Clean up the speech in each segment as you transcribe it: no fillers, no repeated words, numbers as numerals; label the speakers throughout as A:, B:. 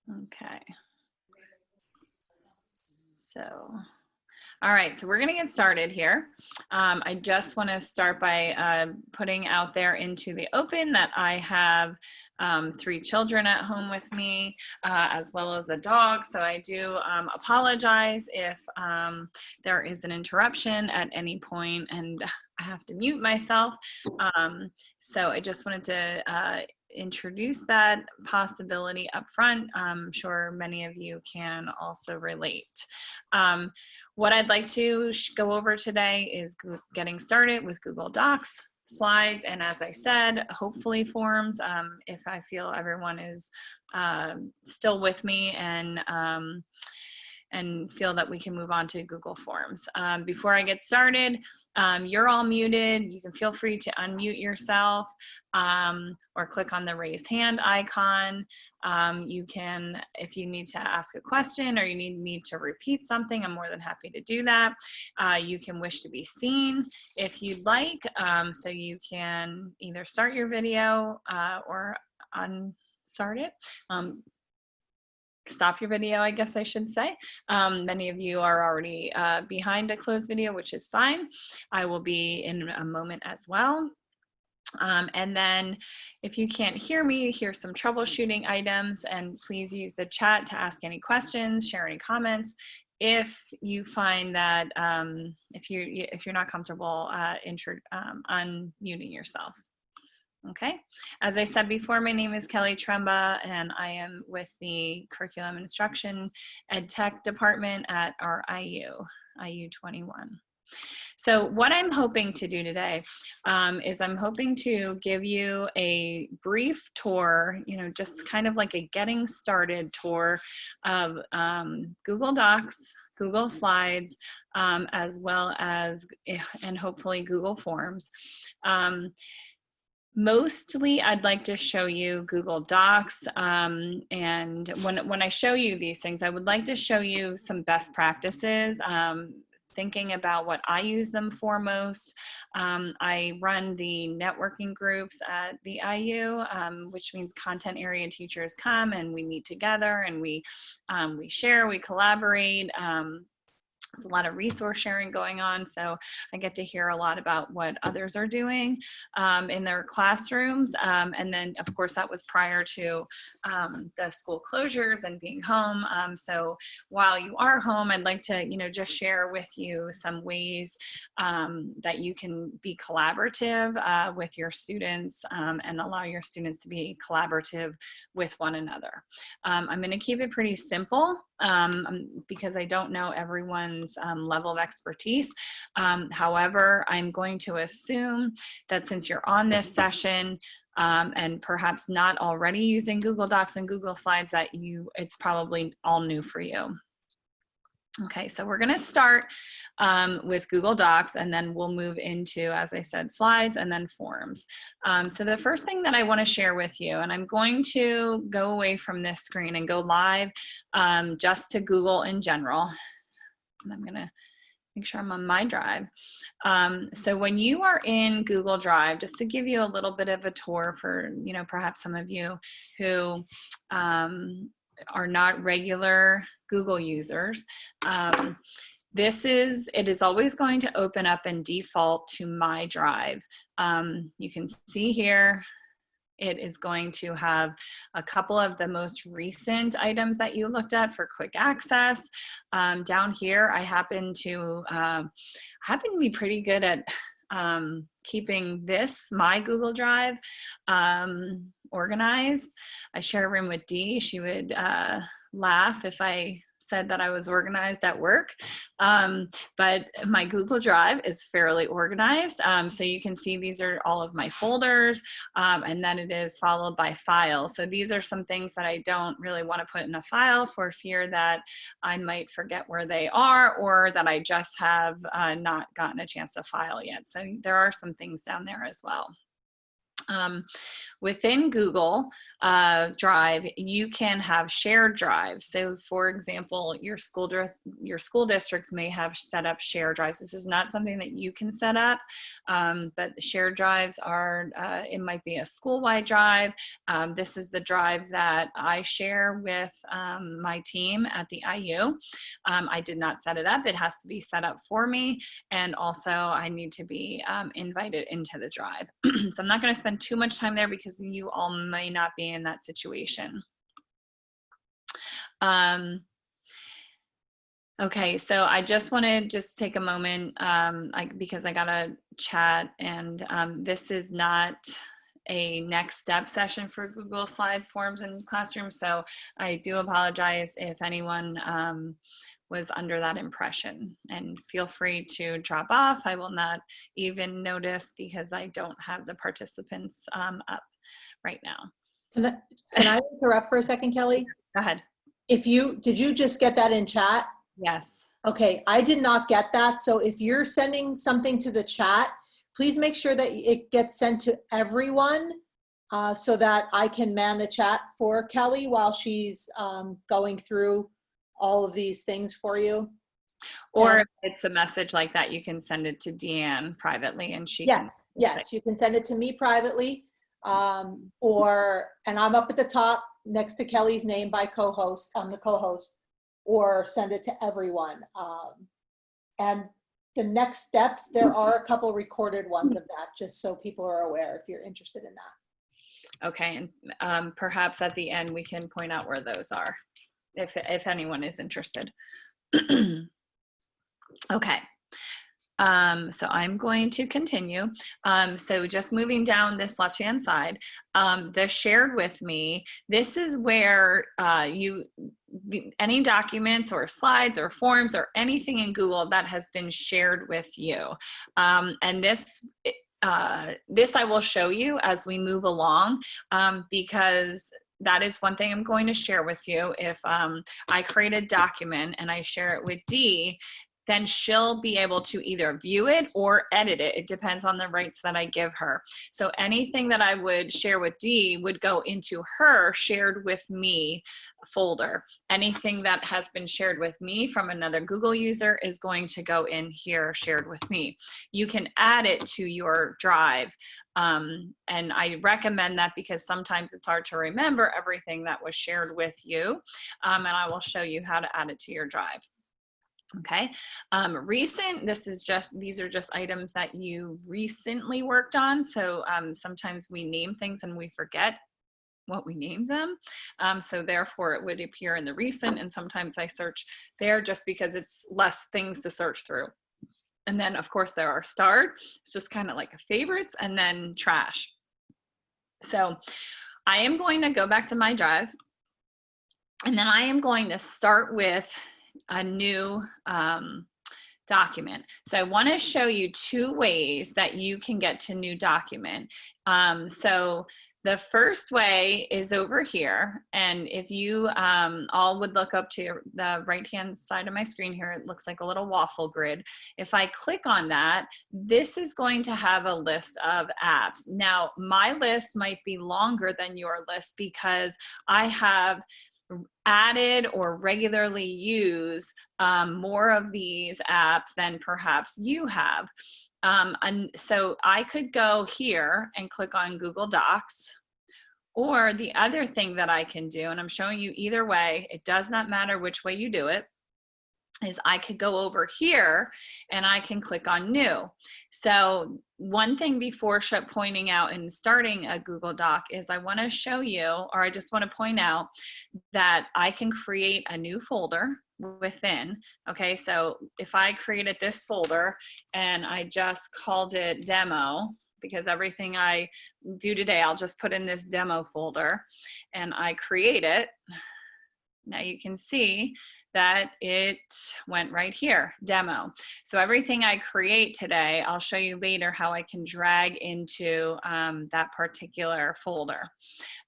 A: Okay. So, all right, so we're going to get started here. I just want to start by putting out there into the open that I have 3 children at home with me, as well as a dog. So I do apologize if there is an interruption at any point and I have to mute myself. So I just wanted to introduce that possibility up front. I'm sure many of you can also relate. What I'd like to go over today is getting started with Google Docs, slides, and as I said, hopefully forms, if I feel everyone is still with me and feel that we can move on to Google Forms. Before I get started, you're all muted. You can feel free to unmute yourself or click on the raised hand icon. You can, if you need to ask a question or you need me to repeat something, I'm more than happy to do that. You can wish to be seen if you'd like. So you can either start your video or unstart it. Stop your video, I guess I should say. Many of you are already behind a closed video, which is fine. I will be in a moment as well. And then if you can't hear me, here's some troubleshooting items, and please use the chat to ask any questions, share any comments. If you find that if you're not comfortable unmuting yourself. Okay, as I said before, my name is Kelly Tremba and I am with the Curriculum Instruction Ed Tech Department at our IU 21. So what I'm hoping to do today is I'm hoping to give you a brief tour, just kind of like a getting started tour of Google Docs, Google Slides, as well as, and hopefully Google Forms. Mostly, I'd like to show you Google Docs, and when I show you these things, I would like to show you some best practices, thinking about what I use them for most. I run the networking groups at the IU, which means content area teachers come and we meet together and we share, we collaborate. There's a lot of resource sharing going on, so I get to hear a lot about what others are doing in their classrooms. And then, of course, that was prior to the school closures and being home. So while you are home, I'd like to, just share with you some ways that you can be collaborative with your students and allow your students to be collaborative with one another. I'm going to keep it pretty simple because I don't know everyone's level of expertise. However, I'm going to assume that since you're on this session and perhaps not already using Google Docs and Google Slides, that it's probably all new for you. Okay, so we're going to start with Google Docs, and then we'll move into, as I said, slides and then forms. So the first thing that I want to share with you, and I'm going to go away from this screen and go live just to Google in general. And I'm going to make sure I'm on my drive. So when you are in Google Drive, just to give you a little bit of a tour for, perhaps some of you who are not regular Google users, it is always going to open up and default to My Drive. You can see here, it is going to have a couple of the most recent items that you looked at for quick access. Down here, I happen to be pretty good at keeping my Google Drive organized. I share a room with Dee. She would laugh if I said that I was organized at work, but my Google Drive is fairly organized. So you can see these are all of my folders, and then it is followed by files. So these are some things that I don't really want to put in a file for fear that I might forget where they are or that I just have not gotten a chance to file yet. So there are some things down there as well. Within Google Drive, you can have shared drives. So for example, your school districts may have set up shared drives. This is not something that you can set up, but shared drives are, it might be a school-wide drive. This is the drive that I share with my team at the IU. I did not set it up. It has to be set up for me. And also I need to be invited into the drive. So I'm not going to spend too much time there because you all may not be in that situation. Okay, so I just want to just take a moment because I got a chat, and this is not a next step session for Google Slides, Forms, and Classroom. So I do apologize if anyone was under that impression, and feel free to drop off. I will not even notice because I don't have the participants up right now.
B: Can I interrupt for a second, Kelly?
A: Go ahead.
B: Did you just get that in chat?
A: Yes.
B: Okay, I did not get that. So if you're sending something to the chat, please make sure that it gets sent to everyone so that I can man the chat for Kelly while she's going through all of these things for you.
A: Or if it's a message like that, you can send it to Deanne privately, and she can.
B: Yes, you can send it to me privately, and I'm up at the top next to Kelly's name by co-host. I'm the co-host, or send it to everyone. And the next steps, there are a couple recorded ones of that, just so people are aware if you're interested in that.
A: Okay, and perhaps at the end we can point out where those are, if anyone is interested. Okay, so I'm going to continue. So just moving down this left-hand side, the shared with me, this is where any documents or slides or forms or anything in Google that has been shared with you. And this I will show you as we move along, because that is one thing I'm going to share with you. If I create a document and I share it with Dee, then she'll be able to either view it or edit it. It depends on the rights that I give her. So anything that I would share with Dee would go into her shared with me folder. Anything that has been shared with me from another Google user is going to go in here shared with me. You can add it to your drive. And I recommend that because sometimes it's hard to remember everything that was shared with you. And I will show you how to add it to your drive. Okay, these are just items that you recently worked on. So sometimes we name things and we forget what we named them. So therefore it would appear in the recent, and sometimes I search there just because it's less things to search through. And then of course there are starred, it's just kind of like a favorites, and then trash. So I am going to go back to my drive, and then I am going to start with a new document. So I want to show you two ways that you can get to new document. So the first way is over here, and if you all would look up to the right hand side of my screen here, it looks like a little waffle grid. If I click on that, this is going to have a list of apps. Now my list might be longer than your list because I have added or regularly use more of these apps than perhaps you have. And so I could go here and click on Google Docs, or the other thing that I can do, and I'm showing you either way, it does not matter which way you do it, is I could go over here and I can click on new. So one thing before pointing out and starting a Google Doc is I want to show you, or I just want to point out that I can create a new folder within. Okay, so if I created this folder and I just called it demo, because everything I do today, I'll just put in this demo folder, and I create it. Now you can see that it went right here, demo. So everything I create today, I'll show you later how I can drag into that particular folder.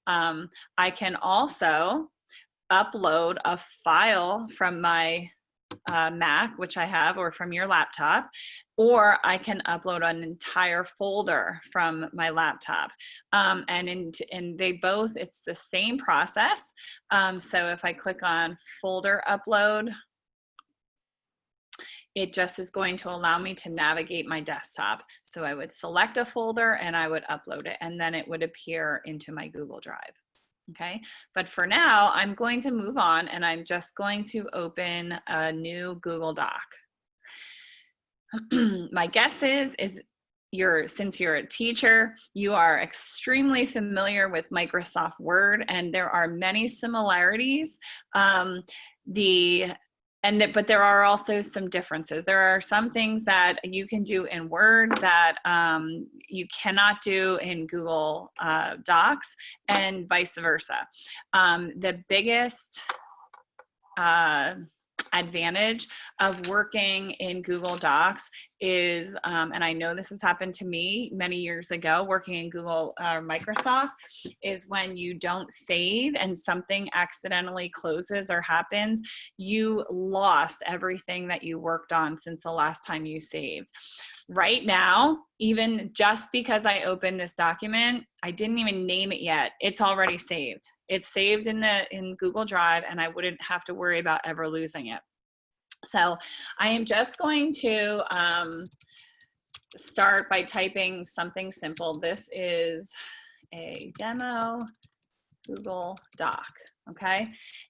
A: I can also upload a file from my Mac, which I have, or from your laptop, or I can upload an entire folder from my laptop. And they both, it's the same process. So if I click on folder upload, it just is going to allow me to navigate my desktop. So I would select a folder and I would upload it, and then it would appear into my Google Drive. Okay, but for now, I'm going to move on and I'm just going to open a new Google Doc. My guess is since you're a teacher, you are extremely familiar with Microsoft Word, and there are many similarities. But there are also some differences. There are some things that you can do in Word that you cannot do in Google Docs, and vice versa. The biggest advantage of working in Google Docs is, and I know this has happened to me many years ago working in Google Microsoft, is when you don't save and something accidentally closes or happens, you lost everything that you worked on since the last time you saved. Right now, even just because I opened this document, I didn't even name it yet, it's already saved. It's saved in Google Drive, and I wouldn't have to worry about ever losing it. So I am just going to start by typing something simple. This is a demo Google Doc, okay?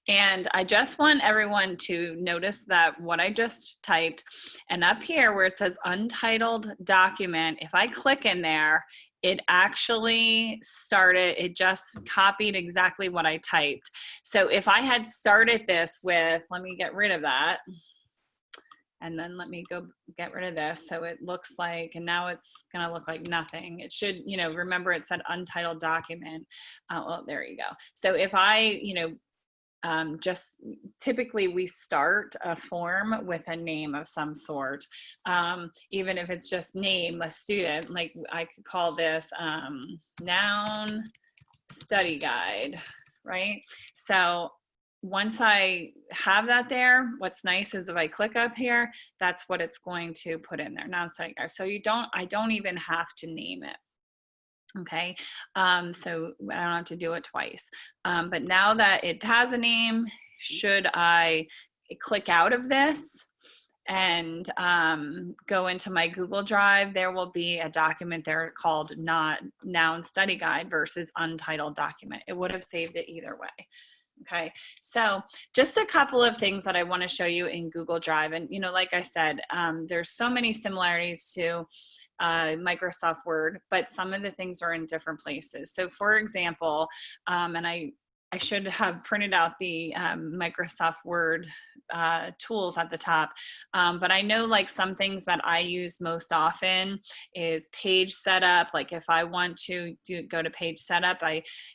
A: And I just want everyone to notice that what I just typed, and up here where it says untitled document, if I click in there, it actually started, it just copied exactly what I typed. So if I had started this with, let me get rid of that, and then let me go get rid of this. So it looks like, and now it's gonna look like nothing. It should, remember it said untitled document. Well, there you go. So if I, just typically we start a form with a name of some sort, even if it's just name a student, like I could call this noun study guide, right? So once I have that there, what's nice is if I click up here, that's what it's going to put in there, noun study guide. So I don't even have to name it. Okay, so I don't have to do it twice. But now that it has a name, should I click out of this and go into my Google Drive, there will be a document there called Noun Study Guide versus Untitled Document. It would have saved it either way. Okay, so just a couple of things that I want to show you in Google Drive. And, like I said, there's so many similarities to Microsoft Word, but some of the things are in different places. So for example, and I should have printed out the Microsoft Word tools at the top, but I know like some things that I use most often is page setup. Like if I want to go to page setup,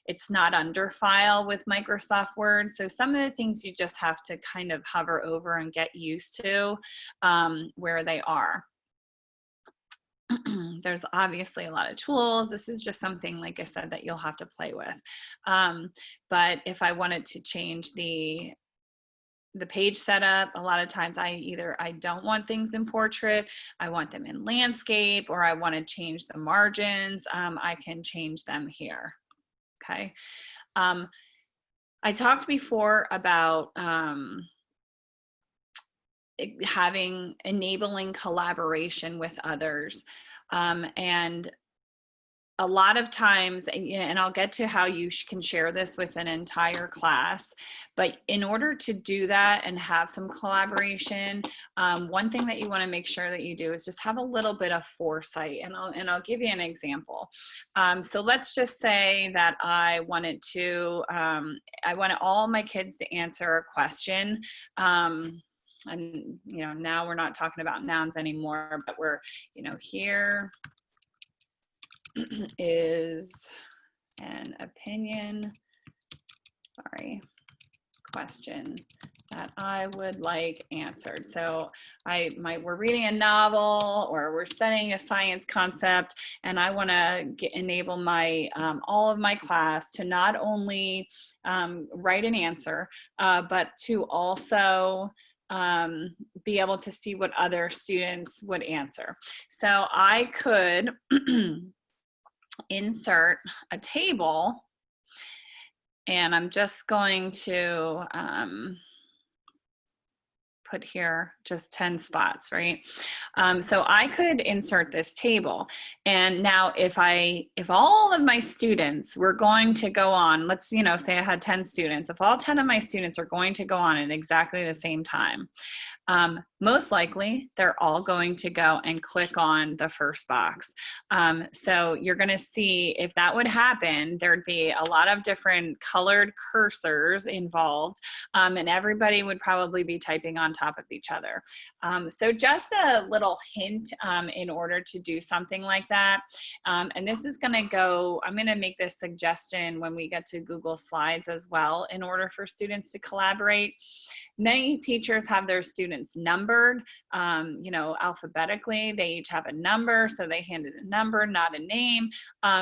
A: it's not under file with Microsoft Word. So some of the things you just have to kind of hover over and get used to where they are. There's obviously a lot of tools. This is just something, like I said, that you'll have to play with. But if I wanted to change the page setup, a lot of times I don't want things in portrait, I want them in landscape, or I want to change the margins, I can change them here. Okay. I talked before about enabling collaboration with others. And a lot of times, and I'll get to how you can share this with an entire class, but in order to do that and have some collaboration, one thing that you want to make sure that you do is just have a little bit of foresight. And I'll give you an example. So let's just say that I wanted all my kids to answer a question. And now we're not talking about nouns anymore, but we're here is an opinion question that I would like answered. So we're reading a novel, or we're studying a science concept, and I want to enable my all of my class to not only write an answer, but to also be able to see what other students would answer. So I could insert a table, and I'm just going to put here just 10 spots, right? So I could insert this table. And now if all of my students were going to go on, let's, say I had 10 students, if all 10 of my students are going to go on at exactly the same time, most likely they're all going to go and click on the first box. So you're going to see if that would happen, there'd be a lot of different colored cursors involved, and everybody would probably be typing on top of each other. So just a little hint in order to do something like that. And this is going to go, I'm going to make this suggestion when we get to Google Slides as well, in order for students to collaborate. Many teachers have their students numbered, alphabetically. They each have a number, so they handed a number, not a name.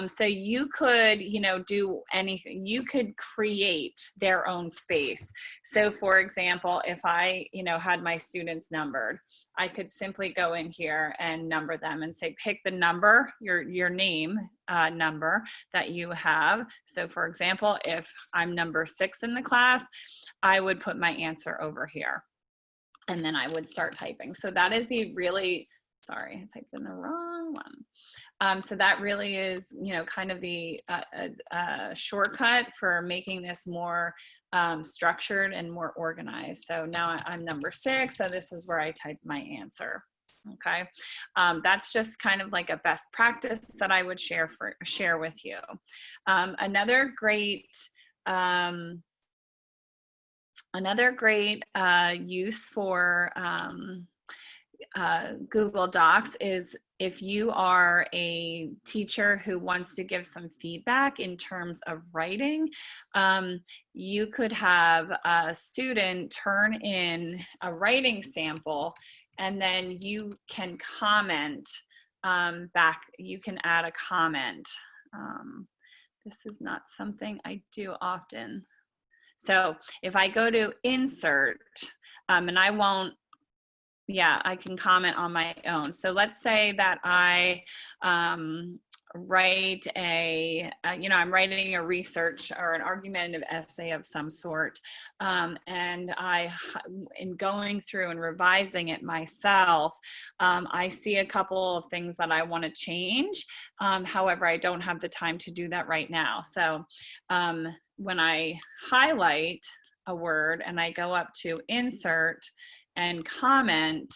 A: So you could, do anything. You could create their own space. So for example, if I, had my students numbered, I could simply go in here and number them and say, pick the number, your name number that you have. So for example, if I'm number 6 in the class, I would put my answer over here. And then I would start typing. So that is sorry, I typed in the wrong one. So that really is, kind of the shortcut for making this more structured and more organized. So now I'm number 6, so this is where I type my answer. Okay, that's just kind of like a best practice that I would share with you. Another great use for Google Docs is if you are a teacher who wants to give some feedback in terms of writing, you could have a student turn in a writing sample, and then you can comment back. You can add a comment. This is not something I do often. So if I go to insert, and I can comment on my own. So let's say that I write I'm writing a research or an argumentative essay of some sort. And in going through and revising it myself, I see a couple of things that I want to change. However, I don't have the time to do that right now. So when I highlight a word and I go up to insert and comment,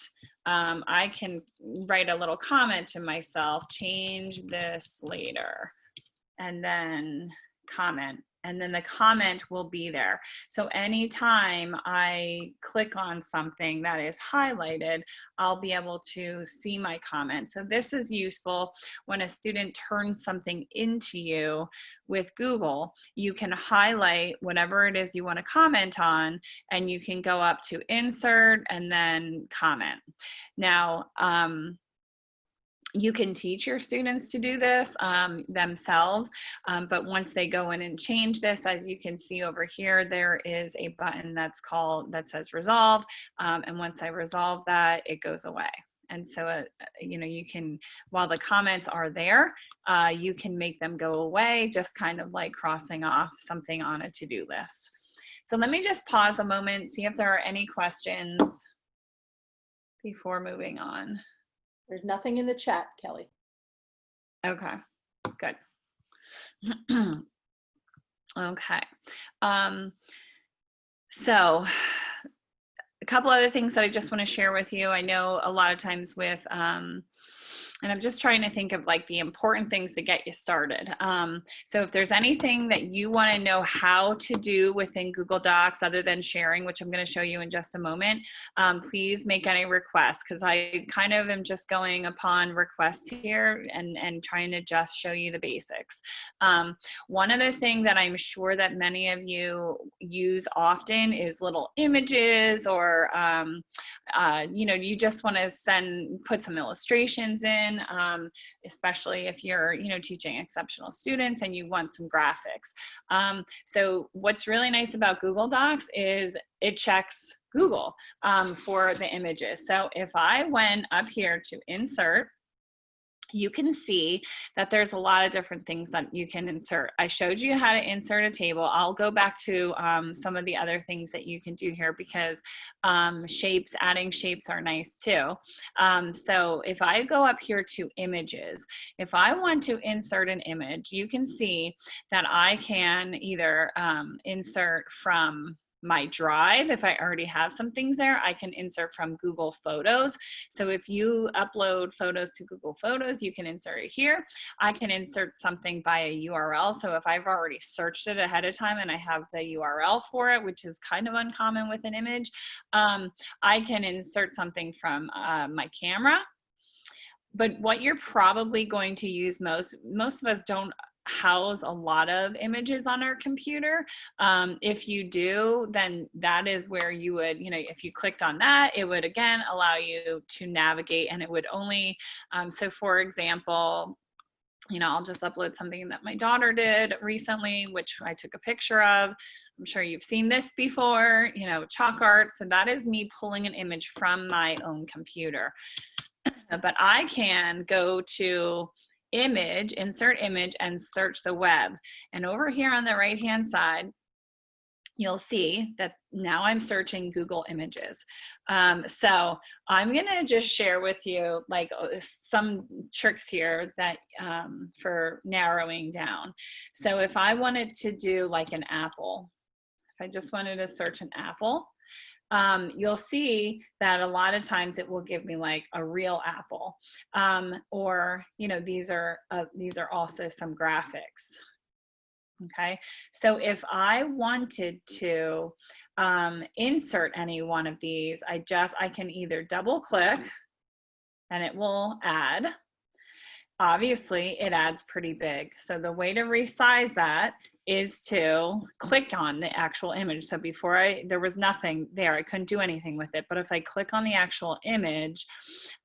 A: I can write a little comment to myself, change this later, and then comment. And then the comment will be there. So anytime I click on something that is highlighted, I'll be able to see my comment. So this is useful when a student turns something into you with Google. You can highlight whatever it is you want to comment on, and you can go up to insert and then comment. Now, you can teach your students to do this themselves, but once they go in and change this, as you can see over here, there is a button that says resolve, and once I resolve that, it goes away. And so, you can, while the comments are there, you can make them go away, just kind of like crossing off something on a to-do list. So let me just pause a moment, see if there are any questions before moving on.
B: There's nothing in the chat, Kelly.
A: Okay, good. Okay. So a couple other things that I just want to share with you. I know a lot of times with, and I'm just trying to think of like the important things to get you started. So if there's anything that you want to know how to do within Google Docs other than sharing, which I'm going to show you in just a moment, please make any requests, because I kind of am just going upon requests here and trying to just show you the basics. One other thing that I'm sure that many of you use often is little images, or you just want to put some illustrations in. in, especially if you're, you know, teaching exceptional students and you want some graphics. So what's really nice about Google Docs is it checks Google for the images. So if I went up here to insert, you can see that there's a lot of different things that you can insert. I showed you how to insert a table. I'll go back to some of the other things that you can do here because shapes, adding shapes are nice too. So if I go up here to images, if I want to insert an image, you can see that I can either insert from my drive. If I already have some things there, I can insert from Google Photos. So if you upload photos to Google Photos, you can insert it here. I can insert something by a URL. So if I've already searched it ahead of time and I have the URL for it, which is kind of uncommon with an image, I can insert something from my camera. But what you're probably going to use most of us don't house a lot of images on our computer. If you do, then that is where you would, you know, if you clicked on that, it would again allow you to navigate, and it would only, so for example, you know, I'll just upload something that my daughter did recently, which I took a picture of. I'm sure you've seen this before, you know, chalk art. So that is me pulling an image from my own computer. But I can go to image, insert image, and search the web. And over here on the right hand side, you'll see that now I'm searching Google Images. So I'm gonna just share with you like some tricks here that for narrowing down. So if I wanted to do like an apple, if I just wanted to search an apple, you'll see that a lot of times it will give me like a real apple, or you know, these are also some graphics. Okay, so if I wanted to insert any one of these, I can either double click and it will add. Obviously it adds pretty big. So the way to resize that is to click on the actual image. So before there was nothing there, I couldn't do anything with it. But if I click on the actual image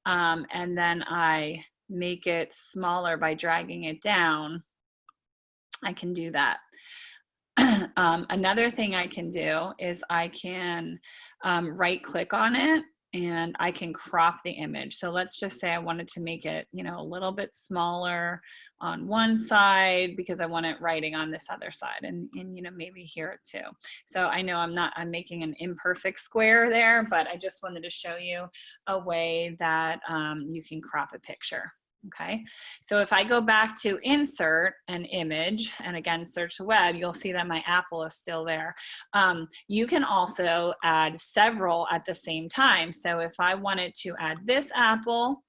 A: and then I make it smaller by dragging it down, I can do that. Another thing I can do is I can right click on it and I can crop the image. So let's just say I wanted to make it, you know, a little bit smaller on one side because I want it writing on this other side, and you know, maybe here too. So I know I'm making an imperfect square there, but I just wanted to show you a way that you can crop a picture. Okay, so if I go back to insert an image and again search the web, you'll see that my apple is still there. You can also add several at the same time. So if I wanted to add this apple,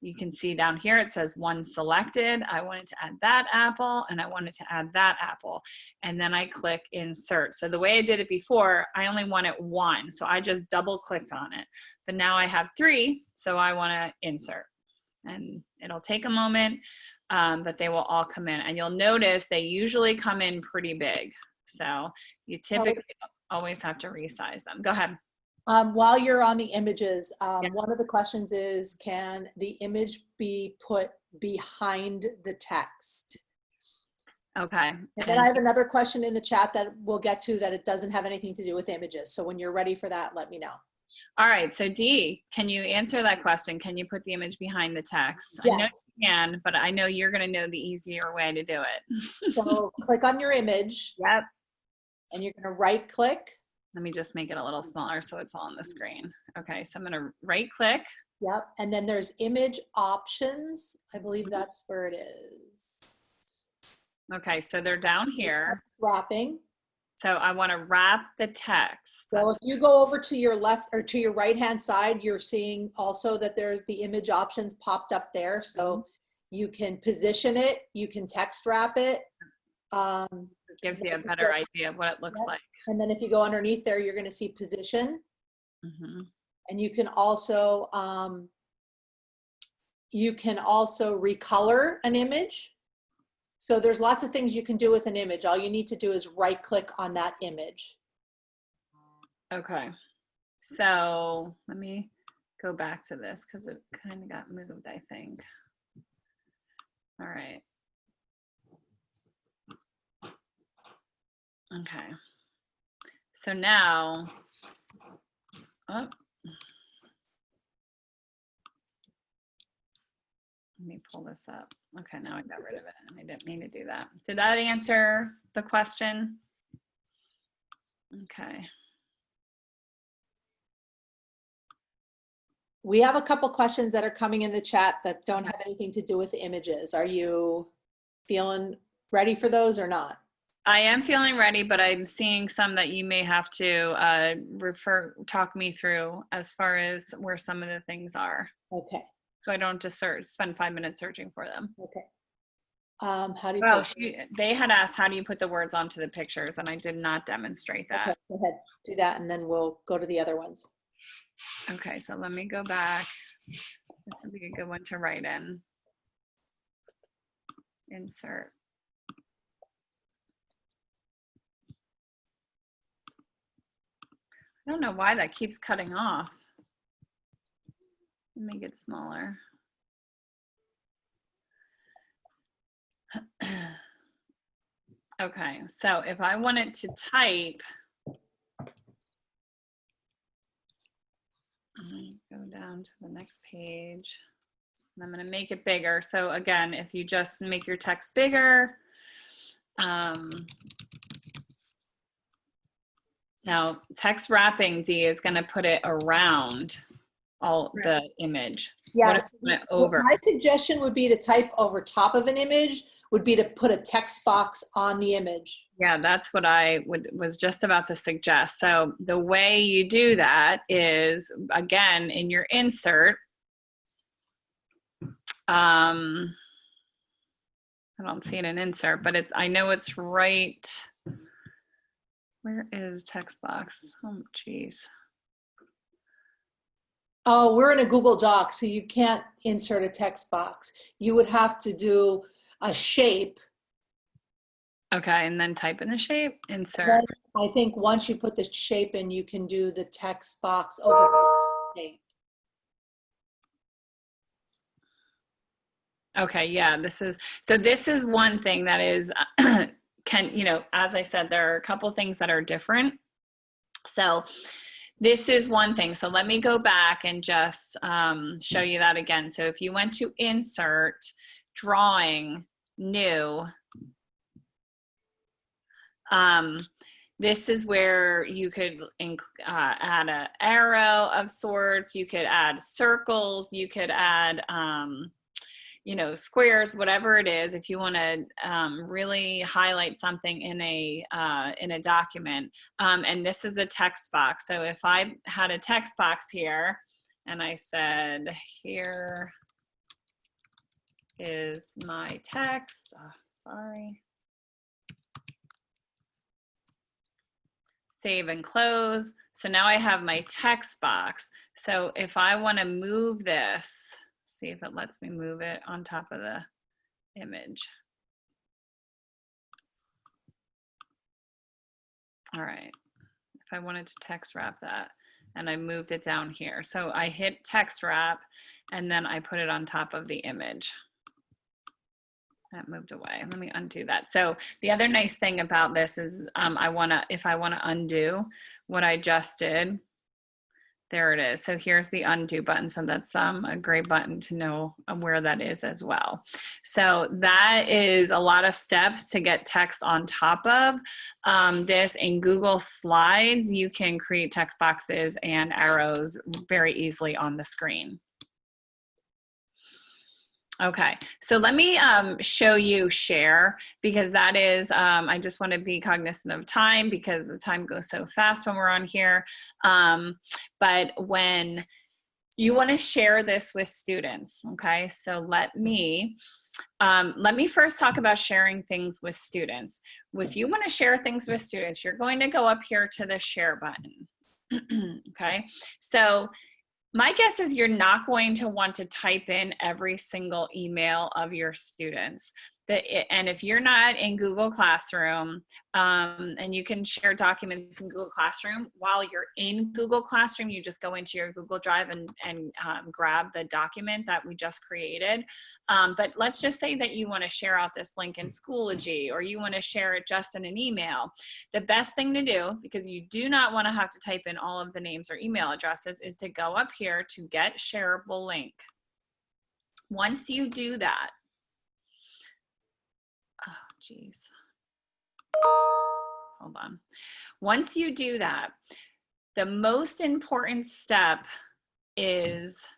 A: you can see down here it says one selected. I wanted to add that apple and I wanted to add that apple. And then I click insert. So the way I did it before, I only wanted one. So I just double clicked on it. But now I have three, so I want to insert. And it'll take a moment, but they will all come in. And you'll notice they usually come in pretty big. So you typically always have to resize them. Go ahead.
B: While you're on the images,
A: Yeah.
B: one of the questions is, can the image be put behind the text?
A: Okay.
B: And then I have another question in the chat that we'll get to that it doesn't have anything to do with images. So when you're ready for that, let me know.
A: All right, so Dee, can you answer that question? Can you put the image behind the text?
B: Yes.
A: I know you can, but I know you're going to know the easier way to do it.
B: So click on your image.
A: Yep.
B: And you're going to right click.
A: Let me just make it a little smaller so it's all on the screen. Okay, so I'm going to right click.
B: Yep, and then there's image options. I believe that's where it is.
A: Okay, so they're down here.
B: Text wrapping.
A: So I want to wrap the text.
B: So if you go over to your left or to your right hand side, you're seeing also that there's the image options popped up there. So you can position it, you can text wrap it.
A: It gives you a better idea of what it looks like.
B: And then if you go underneath there, you're going to see position.
A: Mm-hmm.
B: And you can also recolor an image. So there's lots of things you can do with an image. All you need to do is right click on that image.
A: Okay, so let me go back to this because it kind of got moved, I think. All right. Okay. So now, oh, let me pull this up. Okay, now I got rid of it. I didn't mean to do that. Did that answer the question? Okay.
B: We have a couple questions that are coming in the chat that don't have anything to do with images. Are you feeling ready for those or not?
A: I am feeling ready, but I'm seeing some that you may have to talk me through as far as where some of the things are.
B: Okay.
A: So I don't just spend 5 minutes searching for them.
B: Okay. How do you
A: Well,
B: put?
A: they had asked, how do you put the words onto the pictures? And I did not demonstrate that.
B: Okay, go ahead, do that, and then we'll go to the other ones.
A: Okay, so let me go back. This would be a good one to write in. Insert. I don't know why that keeps cutting off. Make it smaller. Okay, so if I wanted to type, go down to the next page. And I'm going to make it bigger. So again, if you just make your text bigger, now text wrapping D is going to put it around all the image.
B: Yes.
A: Over?
B: My suggestion would be to type over top of an image, would be to put a text box on the image.
A: Yeah, that's what I was just about to suggest. So the way you do that is, again, in your insert, I don't see it in insert, but I know it's right. Where is text box? Oh, geez.
B: Oh, we're in a Google Doc, so you can't insert a text box. You would have to do a shape.
A: Okay, and then type in the shape, insert.
B: Then I think once you put the shape in, you can do the text box over the shape.
A: Okay, yeah, this is one thing that is, as I said, there are a couple things that are different. So this is one thing. So let me go back and just show you that again. So if you went to insert, drawing, new, this is where you could add an arrow of sorts. You could add circles. You could add, squares, whatever it is. If you want to really highlight something in a document, and this is the text box. So if I had a text box here, and I said, "Here is my text." Oh, sorry. Save and close. So now I have my text box. So if I want to move this, see if it lets me move it on top of the image. All right. If I wanted to text wrap that, and I moved it down here. So I hit text wrap, and then I put it on top of the image. That moved away. Let me undo that. So the other nice thing about this is if I want to undo what I just did, there it is. So here's the undo button. So that's a great button to know where that is as well. So that is a lot of steps to get text on top of this. In Google Slides, you can create text boxes and arrows very easily on the screen. Okay, so let me show you share, because that is, I just want to be cognizant of time because the time goes so fast when we're on here. But when you want to share this with students, okay, so let me first talk about sharing things with students. If you want to share things with students, you're going to go up here to the share button, okay? So my guess is you're not going to want to type in every single email of your students. And if you're not in Google Classroom, and you can share documents in Google Classroom, while you're in Google Classroom, you just go into your Google Drive and grab the document that we just created. But let's just say that you want to share out this link in Schoology, or you want to share it just in an email. The best thing to do, because you do not want to have to type in all of the names or email addresses, is to go up here to Get Shareable Link. Once you do that, oh, geez. Hold on. Once you do that, the most important step is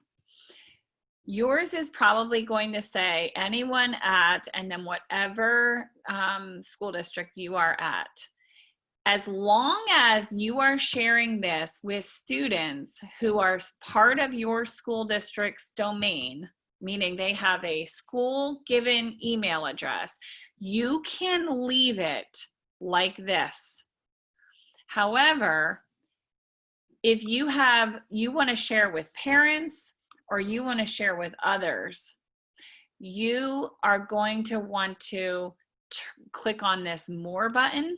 A: yours is probably going to say anyone at, and then whatever school district you are at. As long as you are sharing this with students who are part of your school district's domain, meaning they have a school given email address, you can leave it like this. However, if you want to share with parents or you want to share with others, you are going to want to click on this More button,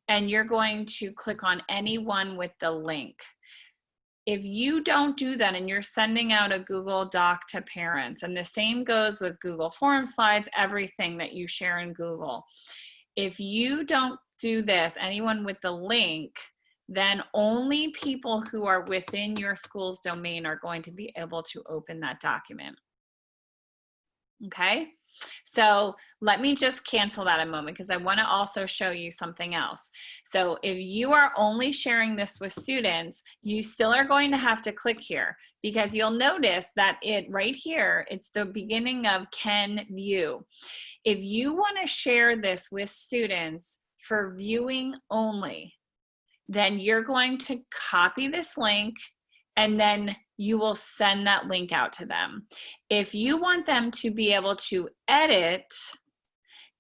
A: and you're going to click on anyone with the link. If you don't do that and you're sending out a Google Doc to parents, and the same goes with Google Form slides, everything that you share in Google. If you don't do this, anyone with the link, then only people who are within your school's domain are going to be able to open that document. Okay? So let me just cancel that a moment, because I want to also show you something else. So if you are only sharing this with students, you still are going to have to click here, because you'll notice that it right here, it's the beginning of Can View. If you want to share this with students for viewing only, then you're going to copy this link and then you will send that link out to them. If you want them to be able to edit,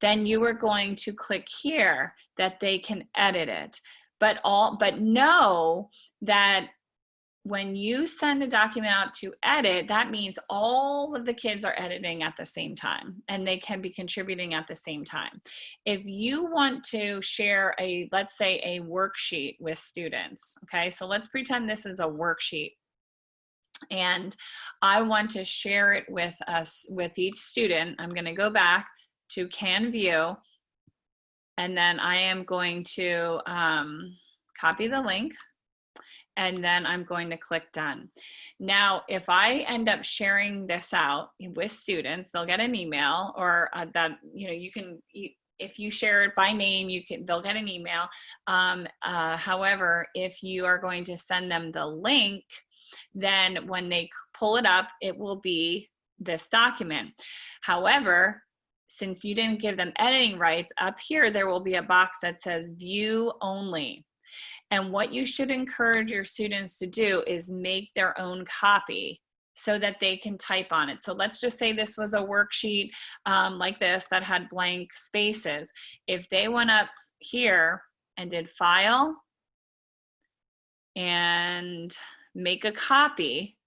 A: then you are going to click here that they can edit it. But know that when you send a document out to edit, that means all of the kids are editing at the same time, and they can be contributing at the same time. If you want to share let's say a worksheet with students, okay, so let's pretend this is a worksheet, and I want to share it with each student. I'm going to go back to Can View, and then I am going to copy the link, and then I'm going to click Done. Now, if I end up sharing this out with students, they'll get an email, or that, if you share it by name, they'll get an email. However, if you are going to send them the link, then when they pull it up, it will be this document. However, since you didn't give them editing rights, up here there will be a box that says View Only. And what you should encourage your students to do is make their own copy so that they can type on it. So let's just say this was a worksheet like this that had blank spaces. If they went up here and did File and Make a Copy,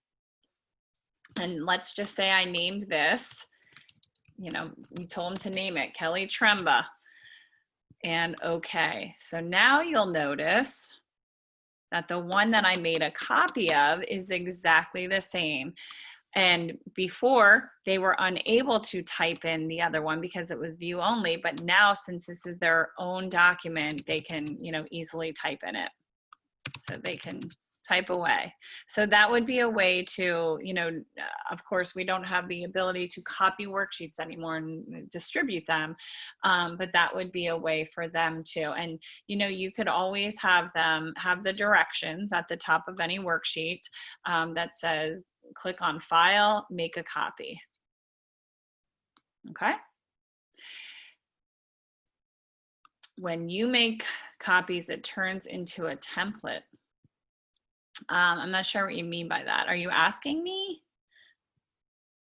A: and let's just say I named this, you told them to name it Kelly Tremba. And okay, so now you'll notice that the one that I made a copy of is exactly the same. And before, they were unable to type in the other one because it was view only, but now since this is their own document, they can, easily type in it. So they can type away. So that would be a way to, of course, we don't have the ability to copy worksheets anymore and distribute them, but that would be a way for them to. And, you could always have them have the directions at the top of any worksheet that says, click on File, Make a Copy. Okay. When you make copies, it turns into a template. I'm not sure what you mean by that. Are you asking me?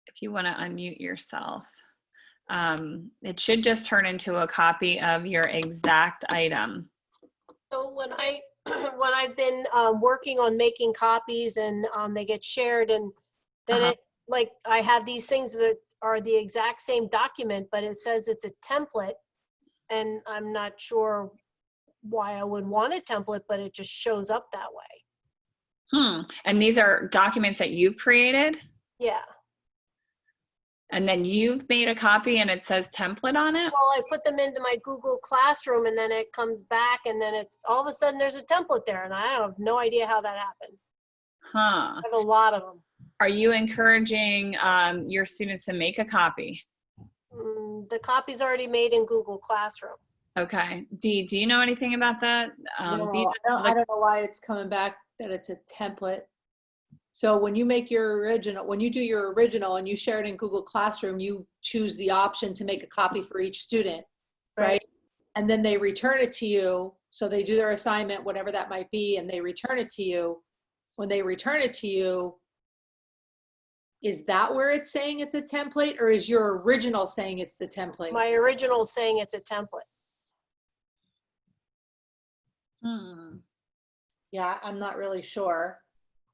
A: If you want to unmute yourself. It should just turn into a copy of your exact item.
C: So when I've been working on making copies and they get shared, and then I have these things that are the exact same document, but it says it's a template. And I'm not sure why I would want a template, but it just shows up that way.
A: And these are documents that you've created?
C: Yeah.
A: And then you've made a copy and it says template on it?
C: Well, I put them into my Google Classroom and then it comes back and then it's all of a sudden there's a template there and I have no idea how that happened.
A: Huh.
C: I have a lot of them.
A: Are you encouraging your students to make a copy?
C: The copy's already made in Google Classroom.
A: Okay. Dee, do you know anything about that?
B: No,
A: Dee,
D: I don't know why it's coming back that it's a template. So when you make your original, when you do your original and you share it in Google Classroom, you choose the option to make a copy for each student, right? And then they return it to you. So they do their assignment, whatever that might be, and they return it to you. When they return it to you, is that where it's saying it's a template, or is your original saying it's the template?
C: My original's saying it's a template.
B: Yeah, I'm not really sure,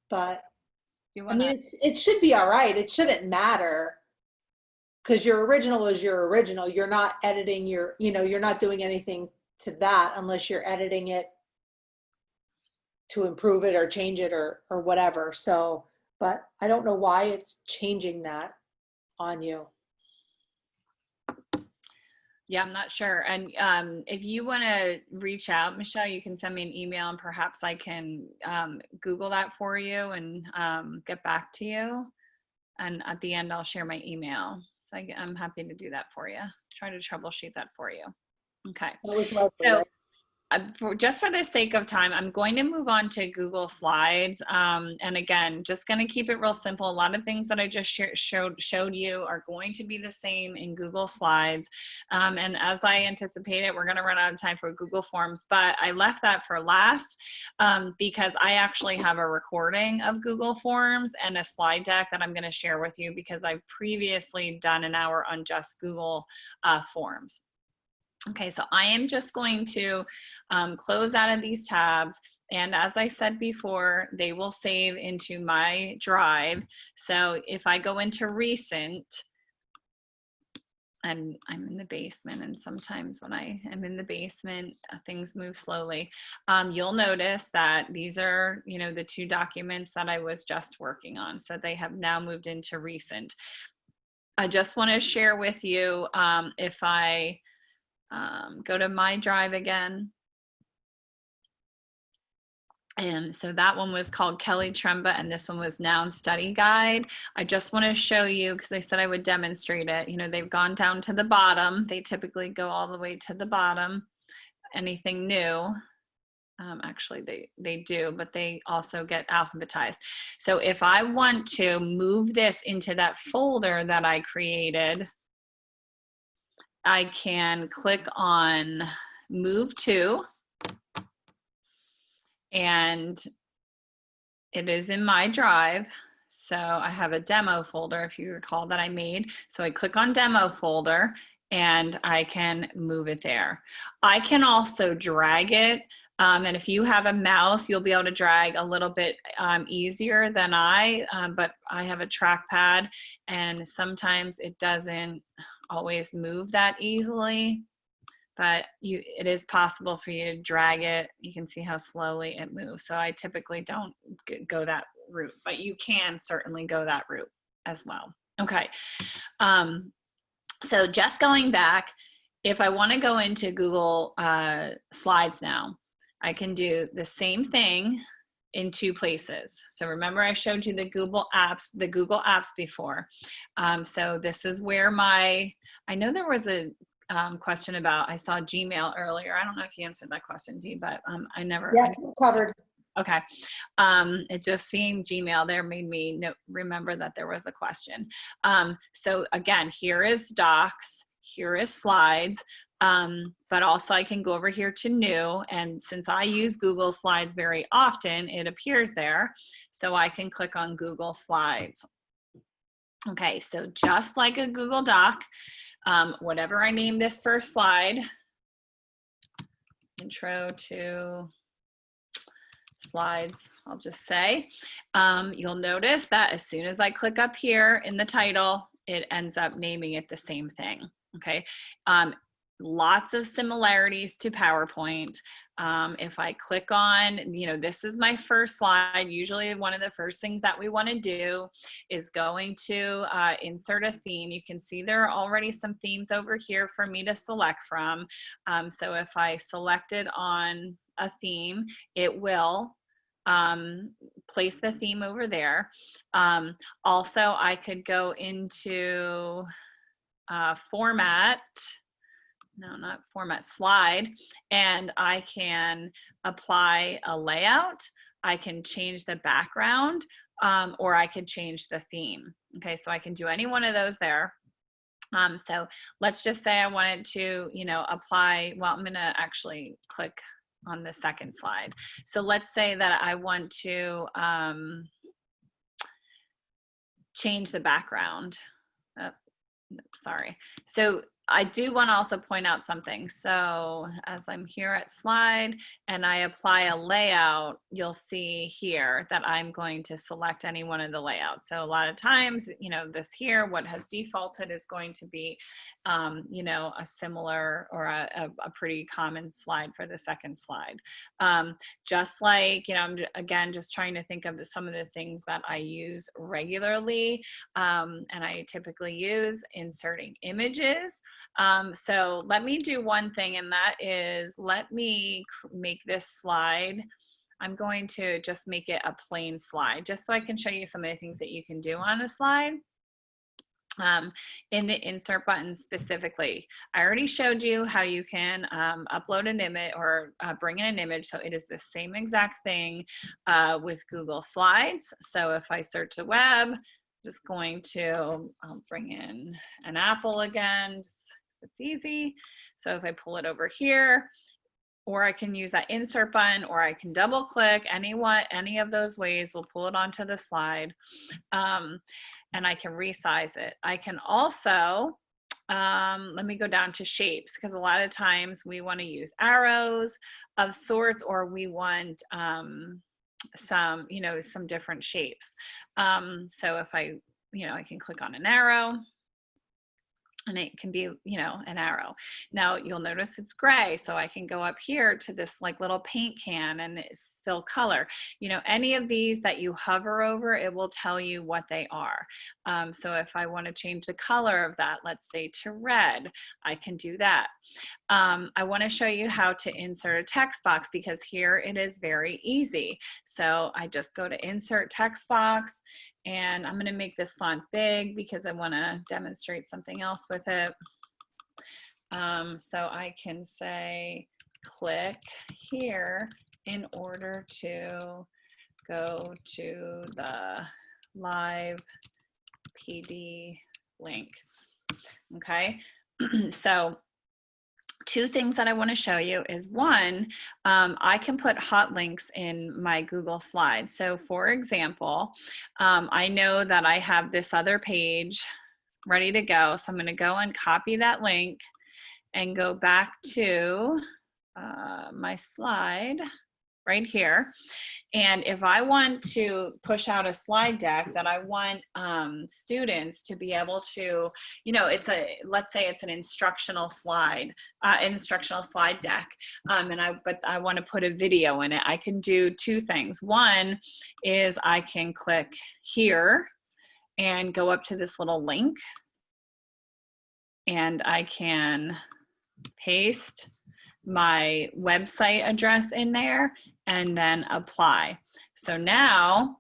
B: but
A: you
B: I
A: wanna,
B: mean, it should be all right. It shouldn't matter because your original is your original. You're not editing your, you're not doing anything to that unless you're editing it to improve it or change it or whatever. So, but I don't know why it's changing that on you.
A: yeah, I'm not sure. And if you want to reach out, Michelle, you can send me an email and perhaps I can Google that for you and get back to you. And at the end, I'll share my email. So I'm happy to do that for you. Try to troubleshoot that for you. Okay.
B: That was lovely,
A: So,
B: right?
A: just for the sake of time, I'm going to move on to Google Slides. And again, just going to keep it real simple. A lot of things that I just showed you are going to be the same in Google Slides. And as I anticipated, we're going to run out of time for Google Forms, but I left that for last because I actually have a recording of Google Forms and a slide deck that I'm going to share with you because I've previously done an hour on just Google Forms. Okay, so I am just going to close out of these tabs. And as I said before, they will save into my drive. So if I go into recent, and I'm in the basement, and sometimes when I am in the basement, things move slowly. You'll notice that these are, the two documents that I was just working on. So they have now moved into recent. I just want to share with you if I go to my drive again. And so that one was called Kelly Tremba, and this one was Noun Study Guide. I just want to show you, because I said I would demonstrate it. They've gone down to the bottom. They typically go all the way to the bottom. Anything new, actually they do, but they also get alphabetized. So if I want to move this into that folder that I created, I can click on Move To, and it is in my drive. So I have a demo folder, if you recall, that I made. So I click on Demo Folder and I can move it there. I can also drag it. And if you have a mouse, you'll be able to drag a little bit easier than but I have a trackpad and sometimes it doesn't always move that easily, but it is possible for you to drag it. You can see how slowly it moves. So I typically don't go that route, but you can certainly go that route as well. Okay, so just going back, if I want to go into Google Slides now, I can do the same thing in two places. So remember I showed you the Google Apps before. So this is where I know there was a question about, I saw Gmail earlier. I don't know if you answered that question, Dee, but I never.
B: Yeah, covered.
A: Okay. It just seeing Gmail there made me remember that there was a question. So again, here is Docs, here is Slides. But also I can go over here to New, and since I use Google Slides very often, it appears there. So I can click on Google Slides. Okay, so just like a Google Doc, whatever I name this first slide, Intro to Slides, I'll just say, you'll notice that as soon as I click up here in the title, it ends up naming it the same thing. Okay. Lots of similarities to PowerPoint. If I click on, this is my first slide. Usually one of the first things that we want to do is going to insert a theme. You can see there are already some themes over here for me to select from. So if I selected on a theme, it will place the theme over there. Also, I could go into slide, and I can apply a layout. I can change the background, or I could change the theme. Okay, so I can do any one of those there. So let's just say I wanted to, apply, well, I'm gonna actually click on the second slide. So let's say that I want to change the background. Sorry. So I do want to also point out something. So as I'm here at slide and I apply a layout, you'll see here that I'm going to select any one of the layouts. So a lot of times, this here, what has defaulted is going to be, a similar or a pretty common slide for the second slide. Just like, I'm again, just trying to think of some of the things that I use regularly, and I typically use inserting images. So let me do one thing, and that is, let me make this slide. I'm going to just make it a plain slide, just so I can show you some of the things that you can do on a slide. In the insert button specifically, I already showed you how you can upload an image or bring in an image. So it is the same exact thing with Google Slides. So if I search the web, just going to bring in an apple again. It's easy. So if I pull it over here, or I can use that insert button, or I can double click, any of those ways will pull it onto the slide, and I can resize it. I can also, let me go down to shapes, because a lot of times we want to use arrows of sorts, or we want some different shapes. So if I can click on an arrow, and it can be, an arrow. Now you'll notice it's gray, so I can go up here to this like little paint can and it's fill color. Any of these that you hover over, it will tell you what they are. So if I want to change the color of that, let's say to red, I can do that. I want to show you how to insert a text box, because here it is very easy. So I just go to insert text box, and I'm going to make this font big because I want to demonstrate something else with it. So I can say, click here in order to go to the live PD link. Okay, so two things that I want to show you is, one, I can put hot links in my Google Slides. So for example, I know that I have this other page ready to go. So I'm going to go and copy that link and go back to my slide right here. And if I want to push out a slide deck that I want students to be able to, let's say it's an instructional slide deck, but I want to put a video in it, I can do two things. One is I can click here and go up to this little link, and I can paste my website address in there and then apply. So now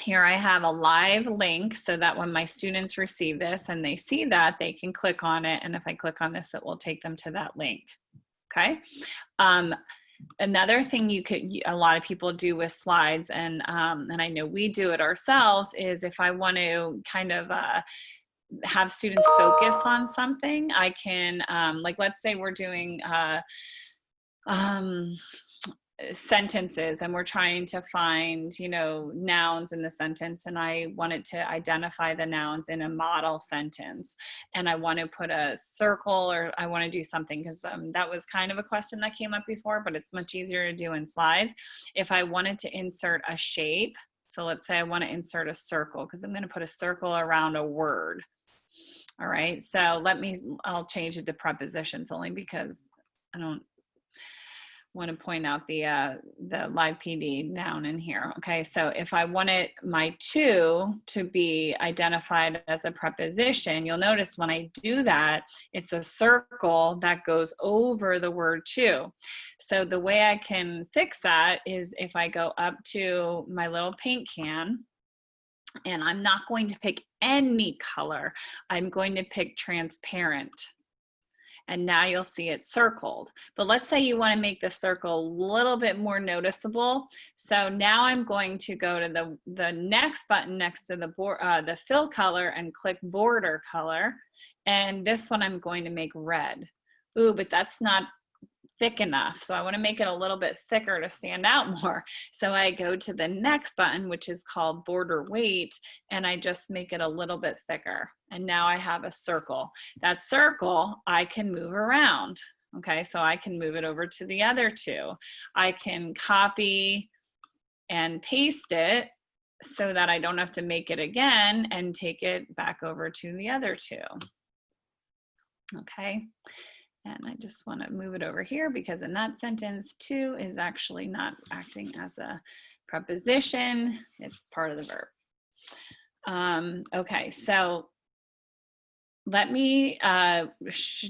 A: here I have a live link, so that when my students receive this and they see that, they can click on it, and if I click on this, it will take them to that link. Okay. Another thing a lot of people do with slides, and I know we do it ourselves, is if I want to kind of have students focus on something, I can, like, let's say we're doing sentences, and we're trying to find, nouns in the sentence, and I wanted to identify the nouns in a model sentence, and I want to put a circle, or I want to do something, because that was kind of a question that came up before, but it's much easier to do in slides. If I wanted to insert a shape, So let's say I want to insert a circle because I'm going to put a circle around a word. All right, so I'll change it to prepositions only because I don't want to point out the live PD down in here. Okay, so if I wanted my to be identified as a preposition, you'll notice when I do that, it's a circle that goes over the word to. So the way I can fix that is if I go up to my little paint can, and I'm not going to pick any color, I'm going to pick transparent. And now you'll see it circled. But let's say you want to make the circle a little bit more noticeable. So now I'm going to go to the next button next to the fill color and click border color. And this one I'm going to make red. Ooh, but that's not thick enough. So I want to make it a little bit thicker to stand out more. So I go to the next button, which is called border weight, and I just make it a little bit thicker. And now I have a circle. That circle I can move around. Okay, so I can move it over to the other two. I can copy and paste it so that I don't have to make it again and take it back over to the other two. Okay. And I just want to move it over here because in that sentence, to is actually not acting as a preposition. It's part of the verb. Okay, so let me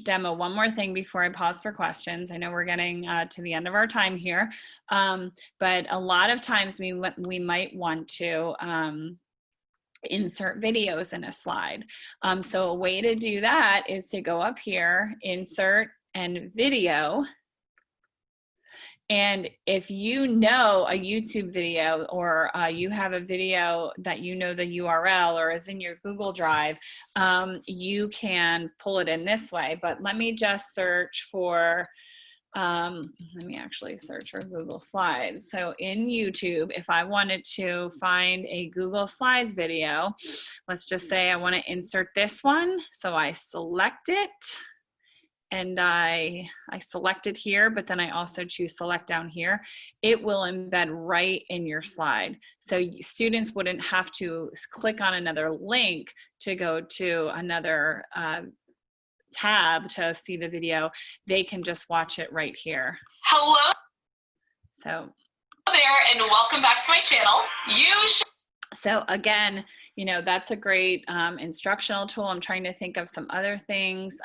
A: demo one more thing before I pause for questions. I know we're getting to the end of our time here, but a lot of times we might want to insert videos in a slide. So a way to do that is to go up here, insert and video. And if you know a YouTube video or you have a video that you know the URL or is in your Google Drive, you can pull it in this way. But let me just search for let me actually search for Google Slides. So in YouTube, if I wanted to find a Google Slides video, let's just say I want to insert this one. So I select it and I select it here, but then I also choose select down here. It will embed right in your slide. So students wouldn't have to click on another link to go to another tab to see the video. They can just watch it right here.
E: Hello
A: So
E: there, and welcome back to my channel.
A: So again, you know, that's a great instructional tool. I'm trying to think of some other things.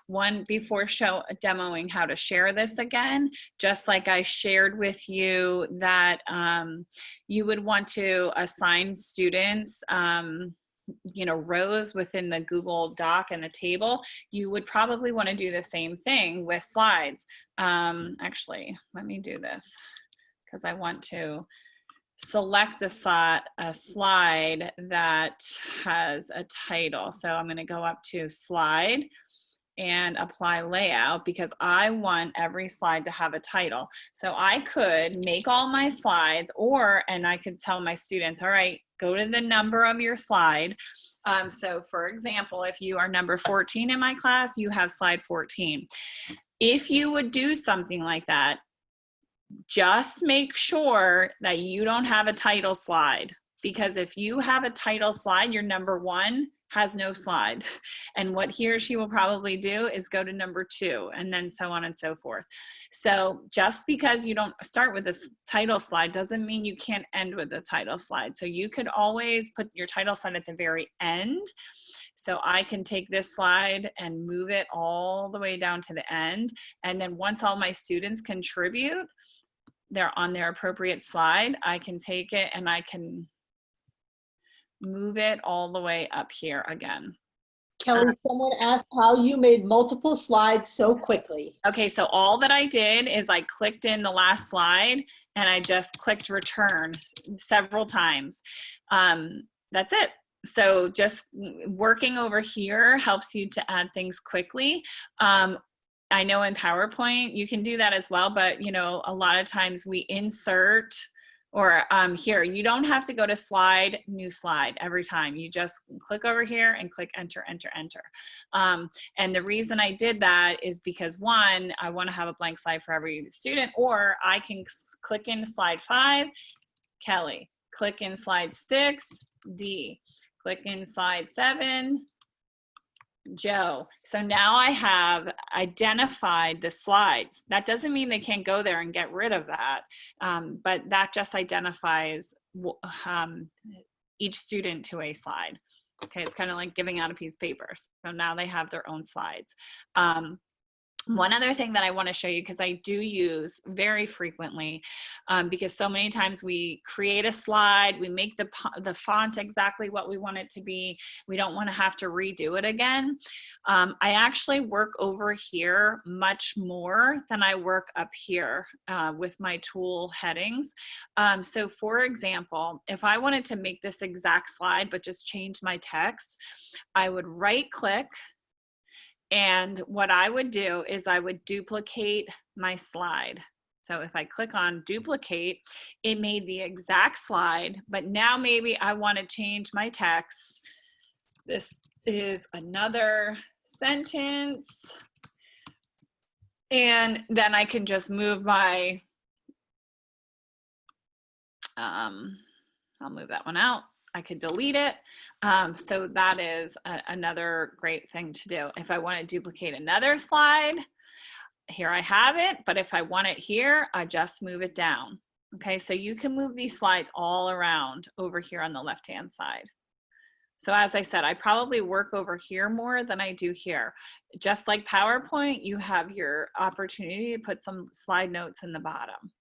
A: One, before demoing how to share this again, just like I shared with you that you would want to assign students you know, rows within the Google Doc and the table, you would probably want to do the same thing with slides. Actually, let me do this because I want to select a slide that has a title. So I'm going to go up to slide and apply layout because I want every slide to have a title. So I could make all my slides and I could tell my students, all right, go to the number of your slide. So for example, if you are number 14 in my class, you have slide 14. If you would do something like that, just make sure that you don't have a title slide, because if you have a title slide, your number 1 has no slide. And what he or she will probably do is go to number 2 and then so on and so forth. So just because you don't start with this title slide doesn't mean you can't end with a title slide. So you could always put your title slide at the very end. So I can take this slide and move it all the way down to the end. And then once all my students contribute, they're on their appropriate slide, I can take it and I can move it all the way up here again.
B: Kelly, someone asked how you made multiple slides so quickly.
A: Okay, so all that I did is I clicked in the last slide and I just clicked return several times. That's it. So just working over here helps you to add things quickly. I know in PowerPoint you can do that as well, but you know, a lot of times we insert or here, you don't have to go to slide, new slide every time. You just click over here and click enter, enter, enter. And the reason I did that is because 1, I want to have a blank slide for every student, or I can click into slide 5, Kelly, Click in slide 6, D. Click in slide 7, Joe. So now I have identified the slides. That doesn't mean they can't go there and get rid of that, but that just identifies each student to a slide. Okay, it's kind of like giving out a piece of paper. So now they have their own slides. One other thing that I want to show you, because I do use very frequently, because so many times we create a slide, we make the font exactly what we want it to be. We don't want to have to redo it again. I actually work over here much more than I work up here with my tool headings. So for example, if I wanted to make this exact slide, but just change my text, I would right click. And what I would do is I would duplicate my slide. So if I click on duplicate, it made the exact slide, but now maybe I want to change my text. This is another sentence. And then I can just move my, I'll move that one out. I could delete it. So that is another great thing to do. If I want to duplicate another slide, here I have it, but if I want it here, I just move it down. Okay, so you can move these slides all around over here on the left-hand side. So as I said, I probably work over here more than I do here. Just like PowerPoint, you have your opportunity to put some slide notes in the bottom.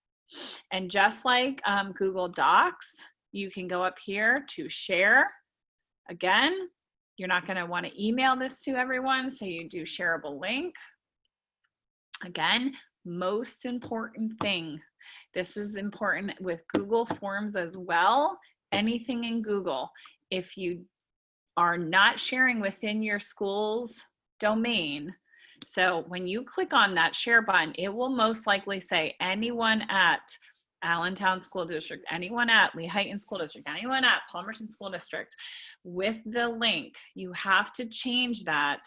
A: And just like Google Docs, you can go up here to share. Again, you're not going to want to email this to everyone, so you do shareable link. Again, most important thing. This is important with Google Forms as well. Anything in Google, if you are not sharing within your school's domain, so when you click on that share button, it will most likely say anyone at Allentown School District, anyone at Lehighton School District, anyone at Palmerston School District with the link. You have to change that.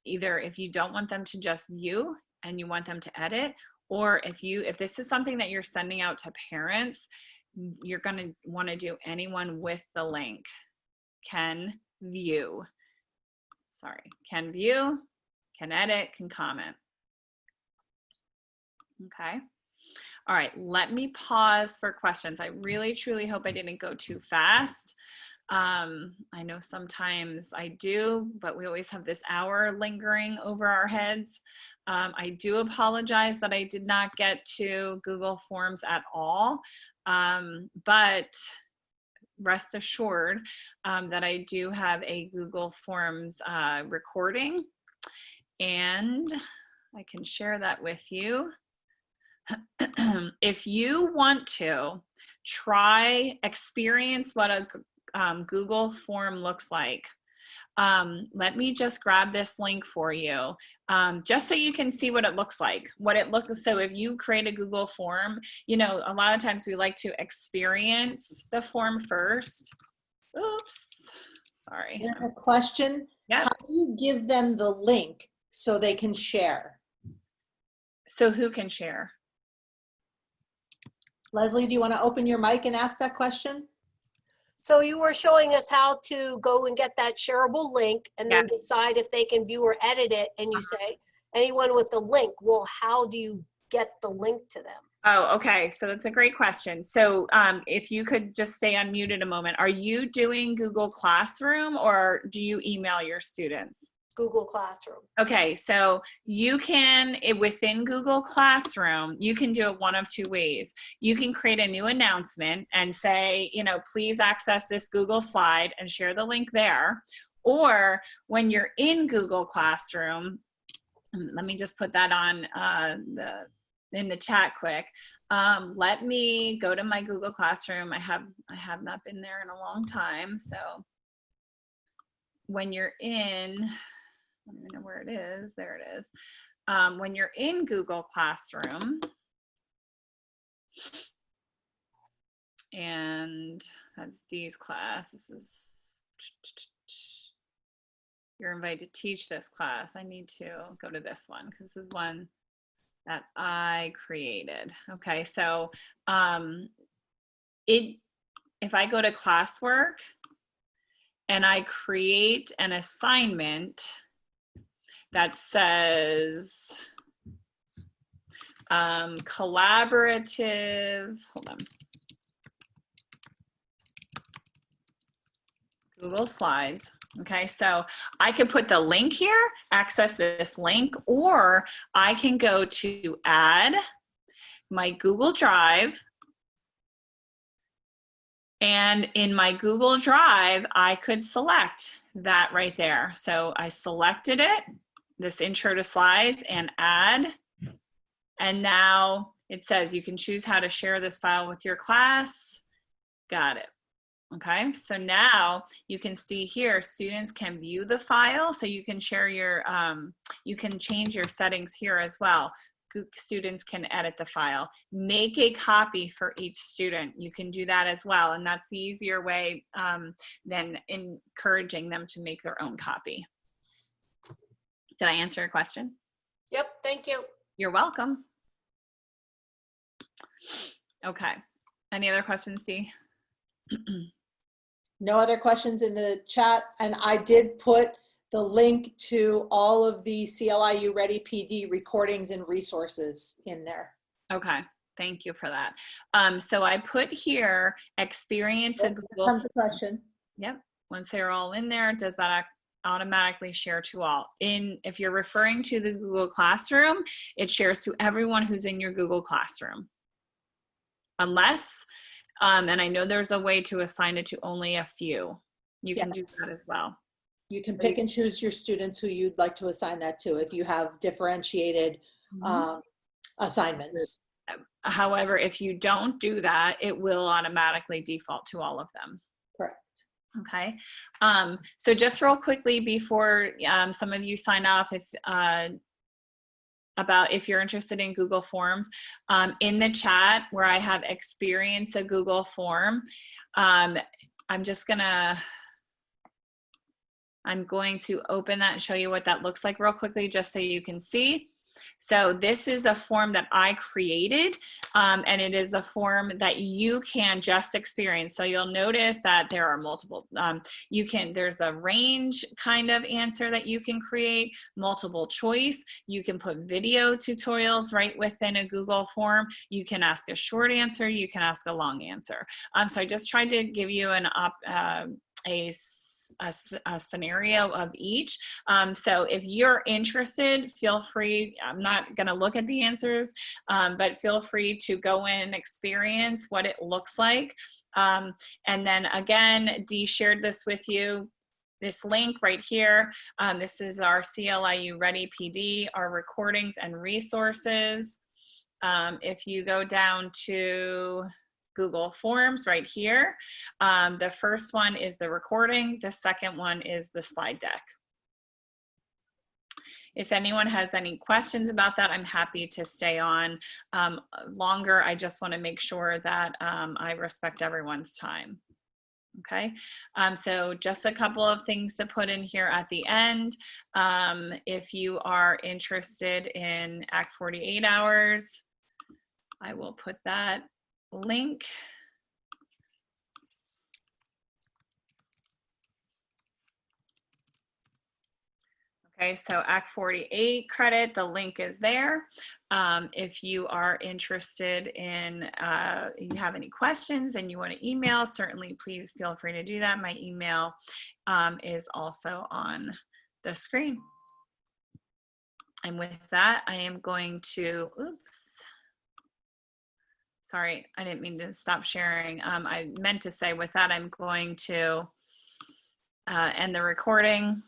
A: Either if you don't want them to just view and you want them to edit, or if this is something that you're sending out to parents, you're going to want to do anyone with the link can view. Sorry, can view, can edit, can comment. Okay. All right, let me pause for questions. I really, truly hope I didn't go too fast. I know sometimes I do, but we always have this hour lingering over our heads. I do apologize that I did not get to Google Forms at all, but rest assured that I do have a Google Forms recording, and I can share that with you. If you want to experience what a Google form looks like, let me just grab this link for you, just so you can see what it looks like, So if you create a Google form, you know, a lot of times we like to experience the form first. Oops, sorry.
B: There's a question.
A: Yep.
B: How do you give them the link so they can share?
A: So who can share?
B: Leslie, do you want to open your mic and ask that question?
C: So you were showing us how to go and get that shareable link and then decide if they can view or edit it. And you say, anyone with the link, well, how do you get the link to them?
A: Oh, okay. So that's a great question. So if you could just stay unmuted a moment, are you doing Google Classroom or do you email your students?
C: Google Classroom.
A: Okay, so you can, within Google Classroom, you can do it one of two ways. You can create a new announcement and say, you know, please access this Google slide and share the link there. Or when you're in Google Classroom, let me just put that on in the chat quick. Let me go to my Google Classroom. I have not been there in a long time. So when you're in, I don't even know where it is. There it is. When you're in Google Classroom, and that's Dee's class. This is, you're invited to teach this class. I need to go to this one because this is one that I created. Okay, so if I go to classwork and I create an assignment that says collaborative, hold on, Google Slides. Okay, so I could put the link here, access this link, or I can go to add my Google Drive. And in my Google Drive, I could select that right there. So I selected it, this intro to slides, and add. And now it says you can choose how to share this file with your class. Got it. Okay, so now you can see here, students can view the file, so you can share your, you can change your settings here as well. Students can edit the file. Make a copy for each student. You can do that as well, and that's the easier way than encouraging them to make their own copy. Did I answer your question?
C: Yep, thank you.
A: You're welcome. Okay, any other questions, Dee?
B: No other questions in the chat, and I did put the link to all of the CLIU Ready PD recordings and resources in there.
A: Okay, thank you for that. So I put here experience in Google.
B: Comes a question.
A: Yep, once they're all in there, does that automatically share to all? If you're referring to the Google Classroom, it shares to everyone who's in your Google Classroom. Unless, and I know there's a way to assign it to only a few. You can do that as well.
B: You can pick and choose your students who you'd like to assign that to if you have differentiated assignments.
A: However, if you don't do that, it will automatically default to all of them.
B: Correct.
A: Okay. So just real quickly before some of you sign off, if you're interested in Google Forms, in the chat where I have experience a Google form, I'm going to open that and show you what that looks like real quickly, just so you can see. So this is a form that I created, and it is a form that you can just experience. So you'll notice that there are multiple, there's a range kind of answer that you can create, multiple choice. You can put video tutorials right within a Google form. You can ask a short answer, you can ask a long answer. So I just tried to give you a scenario of each. So if you're interested, feel free. I'm not going to look at the answers, but feel free to go in and experience what it looks like. And then again, Dee shared this with you, this link right here. This is our CLIU Ready PD, our recordings and resources. If you go down to Google Forms right here. The first one is the recording. The second one is the slide deck. If anyone has any questions about that, I'm happy to stay on longer. I just want to make sure that I respect everyone's time. Okay, so just a couple of things to put in here at the end. If you are interested in ACT 48 hours, I will put that link. Okay, so ACT 48 credit, the link is there. If you are interested in, you have any questions and you want to email, certainly please feel free to do that. My email is also on the screen. And with that, I am going to, oops. Sorry, I didn't mean to stop sharing. I meant to say with that, I'm going to end the recording.